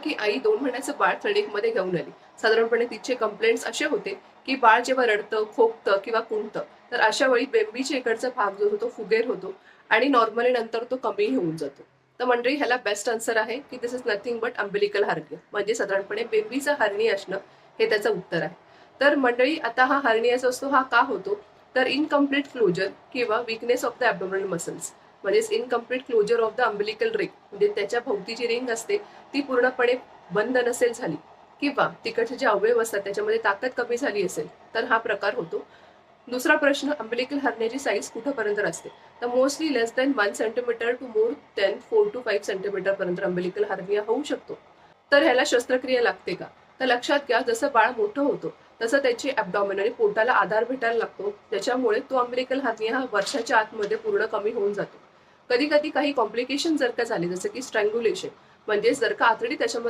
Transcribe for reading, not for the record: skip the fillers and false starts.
की आई 2 महिन्याचं बाळ क्लिनिकमध्ये घेऊन आली. साधारणपणे तिचे कंप्लेंट्स असे होते, की बाळ जेव्हा रडतं, खोकतं किंवा कुंकतं, तर अशा वेळी बेंबीच्या इकडचा भाग जो होतो फुगेर होतो आणि नॉर्मली नंतर तो कमी होऊन जातो. तर मंडळी ह्याला बेस्ट आन्सर आहे, की this is nothing but umbilical hernia. म्हणजे साधारणपणे बेंबीचा हार्निया असणं हे त्याचं उत्तर आहे. तर मंडळी आता हा हार्निया जो असतो हा का होतो? तर इनकम्प्लीट क्लोजर किंवा weakness of the abdominal muscles म्हणजेच incomplete closure of the umbilical ring म्हणजे त्याच्या भोवती जी रिंग असते ती पूर्णपणे बंद नसेल झाली किंवा तिकडचे जे अवयव असतात त्याच्यामध्ये ताकद कमी झाली असेल तर हा प्रकार होतो. दुसरा प्रश्न, अम्बिलिकल हर्नियाची साईज कुठपर्यंत असते? तर mostly less than 1 centimetre to more than 4 to 5 centimetre पर्यंत अम्बिलिकल हर्निया होऊ शकतो. तर ह्याला शस्त्रक्रिया लागते का? तर लक्षात घ्या, जसं बाळ मोठं होतं तसं त्याची ॲब्डॉमिन आणि पोटाला आधार भेटायला लागतो, त्याच्यामुळे तो अम्बिलिकल हर्निया हा वर्षाच्या आतमध्ये पूर्ण कमी होऊन जातो. कधी कधी काही कॉम्प्लिकेशन जर का झाले जसं की स्ट्रँग्युलेशन म्हणजे जर का आतडी त्याच्यामध्ये